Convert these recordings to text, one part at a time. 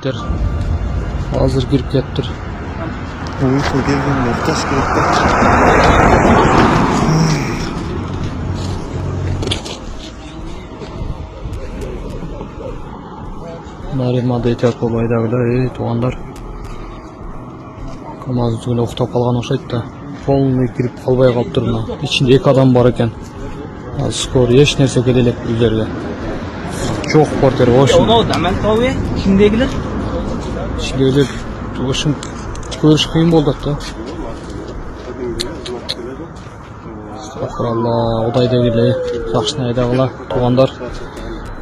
Келиптер. Азыр кирип кетиптир. Uyku gelgende taş gerek de. Наримада этият болбайдагылар, туугандар. КамАЗ түгүл уктап калган окшойт да. Полный кирип калбай калыптыр мына. Ичинде 2 адам бар экен. Скоро эч нерсе келе элек үйлөргө. Жок квартира бош. Дамантауы кимдегилер? Ичиндегилер ушун көрүш кыйын болду да. Алла, Кудайдагиле, жакшыны айдагыла, туугандар.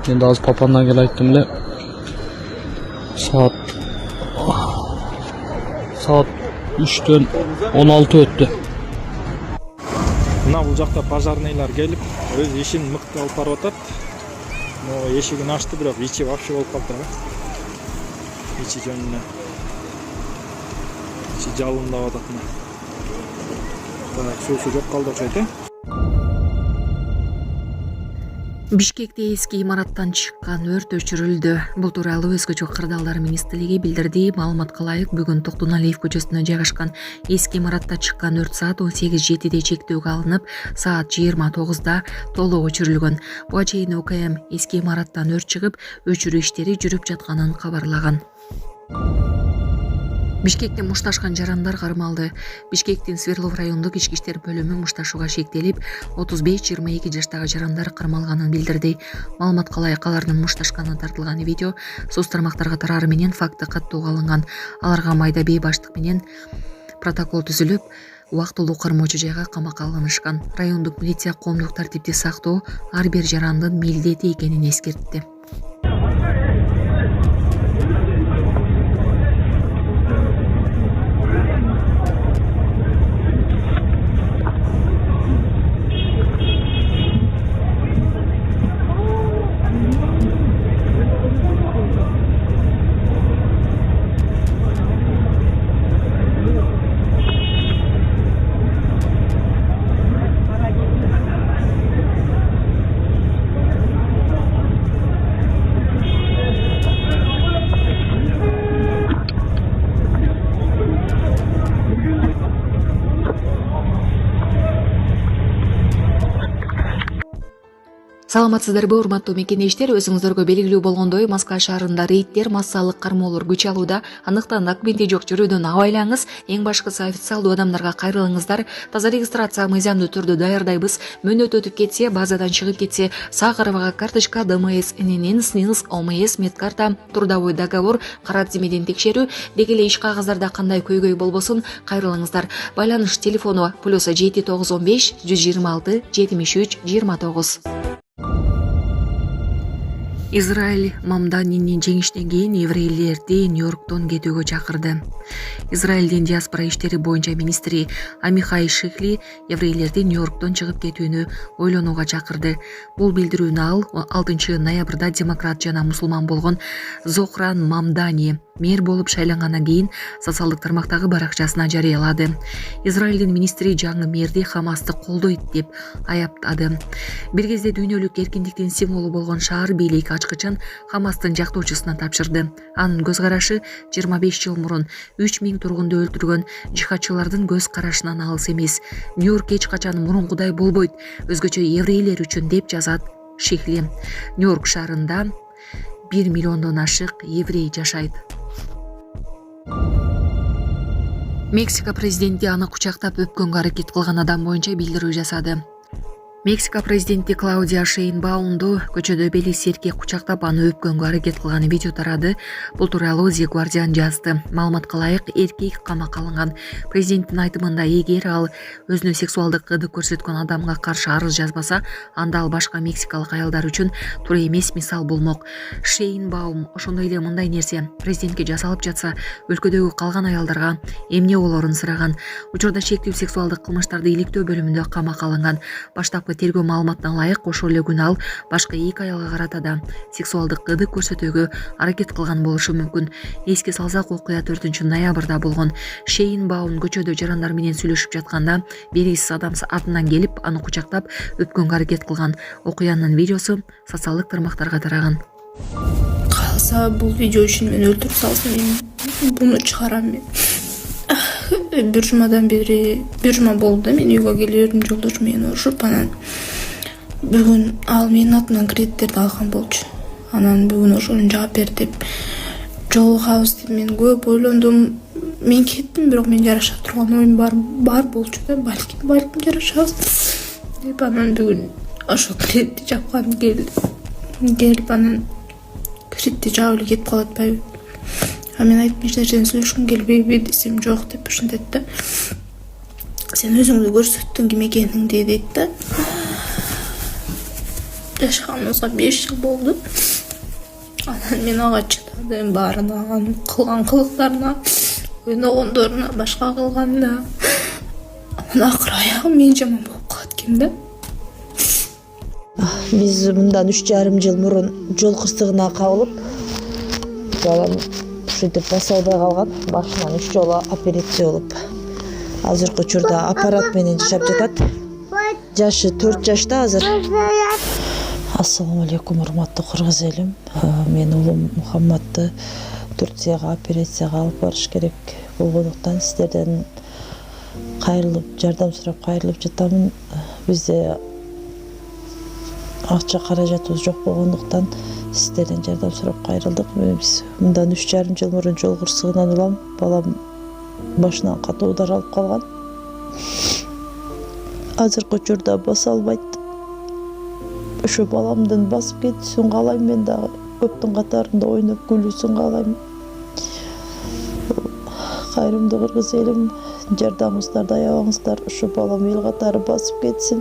Мен азыр папамдан келип айттым эле. Saat 3'ten 16 öttü. Мына бул жакта пожарныйлар келип, өз ишин мыкты алып барып атат. Но эшигин ачты, бирок ичи вообще болуп калды. Ичи жөнүнө. Ичи жалындап атат мына. Так, суусу жок калды окшойт, Бишкекте эски имараттан чыккан өрт өчүрүлдү. Бул тууралуу Өзгө Кырдаалдар министрлиги билдирди. Маалыматка ылайык, бүгүн Токтоналиев көчөсүнө жайгашкан эски имаратта чыккан өрт саат 18:07 чектөөгө алынып, саат 29:00 толук өчүрүлгөн. Буга чейин УКМ эски имараттан өрт чыгып, өчүрүү иштери жүрүп жатканын кабарлаган. Бишкекте мушташкан жарандар кармалды. Бишкектин Свердлов райондук ички иштер бөлүмү мушташууга шектелип, 35-22 жаштагы жарандар кармалганын билдирди. Маалыматка ылайык, алардын мушташканы тартылган видео соц тармактарга тарары менен факты каттоого алынган. Аларга майда бей баштык менен протокол түзүлүп, убактылуу кармоочу жайга камакка алынышкан. Райондук милиция коомдук тартипти сактоо ар бир жарандын милдети экенин эскертти. Саламатсыздарбы, урматтуу мекенештер? Өзүңүздөргө белгилүү болгондой, Москва шаарында рейдтер, массалык кармоолор күч алууда. Андыктан документи жок жүрүүдөн абайлаңыз. Эң башкысы официалдуу адамдарга кайрылыңыздар. Таза регистрация мыйзамдуу түрдө даярдайбыз. Мөөнөт өтүп кетсе, базадан чыгып кетсе, сак арабага карточка, ДМС, ННН, СНИЛС, ОМС, медкарта, трудовой договор, кара тизмеден текшерүү, деги эле иш кагаздарда кандай көйгөй болбосун, кайрылыңыздар. Байланыш телефону +7 915 126 73 29. Израиль Мамданинин жеңиштен кийин еврейлерди Нью-Йорктон кетүүгө чакырды. Израилдин диаспора иштери боюнча министри Амихай Шихли еврейлерди Нью-Йорктон чыгып кетүүнү ойлонууга чакырды. Бул билдирүүнү ал 6 ноябрда демократ жана мусулман болгон Зохран Мамдани мэр болуп шайлангандан кийин социалдык тармактагы баракчасына жарыялады. Израилдин министри жаңы мэрди Хамасты колдойт деп аяптады. Бир кезде дүйнөлүк эркиндиктин символу болгон шаар бийлик ачкычын Хамастын жактоочусуна тапшырды. Анын көз карашы 25 жыл мурун 3000 тургунду өлтүргөн жихадчылардын көз карашынан алыс эмес. Нью-Йорк эч качан мурункудай болбойт, өзгөчө еврейлер үчүн деп жазат Шихли. Нью-Йорк шаарында 1 миллиондон ашык еврей жашайт. Мексика президенти аны кучактап өпкөнгө аракет кылган адам боюнча билдирүү жасады. Мексика президенти Клаудия Шейнбаумду көчөдө бели серке кучактап аны өпкөнгө аракет кылган видео тарады. Бул тууралуу The Guardian жазды. Маалыматка ылайык, эркек камакка алынган. Президенттин айтымында, эгер ал өзүнө сексуалдык кыдык көрсөткөн адамга каршы арыз жазбаса, анда ал башка мексикалык аялдар үчүн туура эмес мисал болмок. Шейнбаум ошондой эле мындай нерсе президентке жасалып жатса, өлкөдөгү калган аялдарга эмне болорун сураган. Учурда шектүү сексуалдык кылмыштарды иликтөө бөлүмүндө камакка алынган. Баштапкы тергөө маалыматына ылайык, ошол эле күнү ал башка 2 аялга карата да сексуалдык кыдык көрсөтүүгө аракет кылган болушу мүмкүн. Эске салсак, окуя 4 ноябрда болгон. Шейнбаум көчөдө жарандар менен сүйлөшүп жатканда белгисиз адам атынан келип аны кучактап өпкөнгө аракет кылган. Окуянын видеосу социалдык тармактарга тараган. кааласа бул видео үчүн мени өлтүрүп салсын, мен буну чыгарам. Мен бир жума болду да мен үйгө келип жолдошум мени урушуп, анан бүгүн ал менин атымдан кредиттерди алган болчу. Анан бүгүн ошону жаап бер деп жолугабыз деп мен көп ойлондум. Мен кеттим, бирок мен жараша турган оюм бар болчу да, балким жарашабыз деп. Анан бүгүн ошо кредитти жапкан келип анан кредитти жаап эле кетип калып атпайбы. А мен айттым, эч нерсени сүйлөшкүм келбейби десем, жок деп ушинтет да. Сен өзүңдү көрсөттүң ким экениңди дейт да. Жашаганыбызга 5 жыл болду. Анан мен ага чыдадым, баарына, анын кылган кылыктарына, ойногондоруна, башка кылганына. Анан акыры аягы мен жаман болуп калат экен да. Биз мындан 3,5 жыл мурун жол кырсыгына кабылып, балам ушинтип баса албай калган. Башынан 3 жолу операция болуп, азыркы учурда аппарат менен жашап жатат. Жашы 4 жашта азыр. Ассаламу алейкум, урматтуу кыргыз элим. Мен уулум Мухаммадты Турцияга операцияга алып барыш керек болгондуктан сиздерден кайрылып, жардам сурап кайрылып жатамын. Бизде акча каражатыбыз жок болгондуктан сиздерден жардам сурап кайрылдык. Биз мындан 3,5 жыл мурун жол кырсыгынан улам. Балам башынан катуу удар алып калган. Азыркы учурда баса албайт. Ошо баламдын басып кетүүсүн каалайм, мен дагы көптүн катарында ойноп күлүүсүн каалайм. Кайрымдуу кыргыз элим, жардамыңыздарды аябаңыздар. Ошо балам эл катары басып кетсин.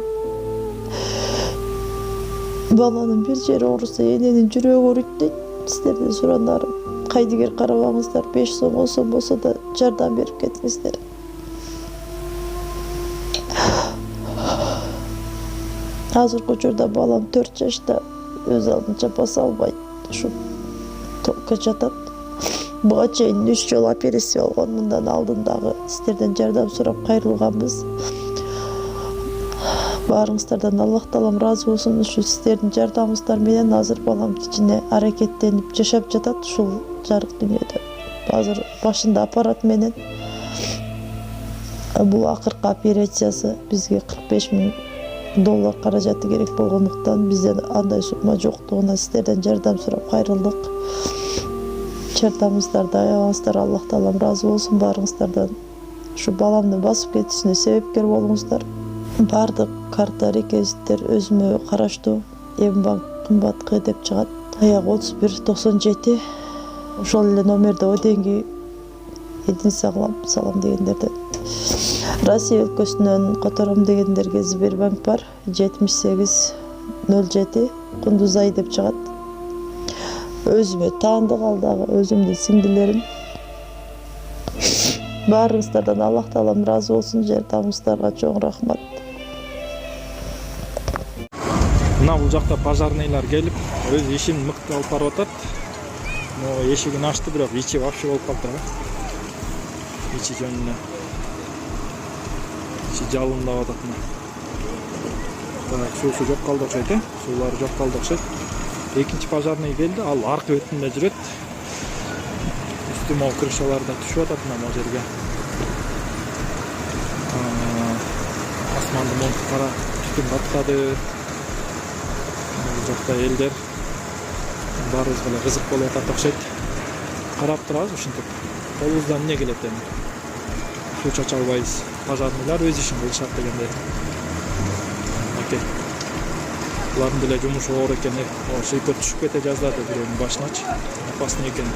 Баланын бир жери ооруса эненин жүрөгү ооруйт дейт. Сиздерден суранарым, кайдыгер карабаңыздар, 5 сом 10 сом болсо да жардам берип кетиңиздер. Азыркы учурда балам 4 жашта, өз алдынча баса албайт. Ушу токко жатат. Буга чейин 3 жолу операция болгон. Мындан алдын дагы сиздерден жардам сурап кайрылганбыз. Баарыңыздардан Аллах таалам ыраазы болсун. Ушу сиздердин жардамыңыздар менен азыр балам кичине аракеттенип жашап жатат ушул жарык дүйнөдө. Азыр башында аппарат менен. Бул акыркы операциясы бизге $45,000 каражаты керек болгондуктан бизден андай сумма жоктугуна сиздерден жардам сурап кайрылдык. Жардамыңыздарды аябаңыздар, Аллах таалам ыраазы болсун баарыңыздардан. Ушу баламдын басып кетүүсүнө себепкер болуңуздар. Бардык карта реквизиттер өзүмө караштуу. Эмбанк кымбатка деп чыгат. Аяк 3197. Ошол эле номерде оденги эдин салам дегендерде. Россия өлкөсүнөн котором дегендерге Сбербанк бар. 7807 Кундузай деп чыгат. Өзүмө таандык ал дагы өзүмдүн сиңдилерим. Баарыңыздардан Аллах таалам ыраазы болсун, жардамыңыздарга чоң рахмат. Мына бул жакта пожарныйлар келип, өз ишин мыкты алып барып атат. Могу эшигин ачты, бирок ичи вообще болуп калыптыр. Ичи жөнүнө. Ичи жалындап атат мына. Суусу жок калды окшойт, суулары жок калды окшойт. Экинчи пожарный келди, ал аркы бетинде жүрөт. Үстү могу крышалар да түшүп атат мына могу жерге. Асманды монтуп кара түтүн каптады. Бул жакта элдер баарыбызга эле кызык болуп атат окшойт. Карап турабыз ушинтип. Колубуздан эмне келет эми? Суу чача албайбыз. Пожарныйлар өз ишин кылышат дегендей. Окей. Булардын деле жумушу оор экен. Шыйпы түшүп кете жаздады бирөөнүн башыначы. Опасный экен.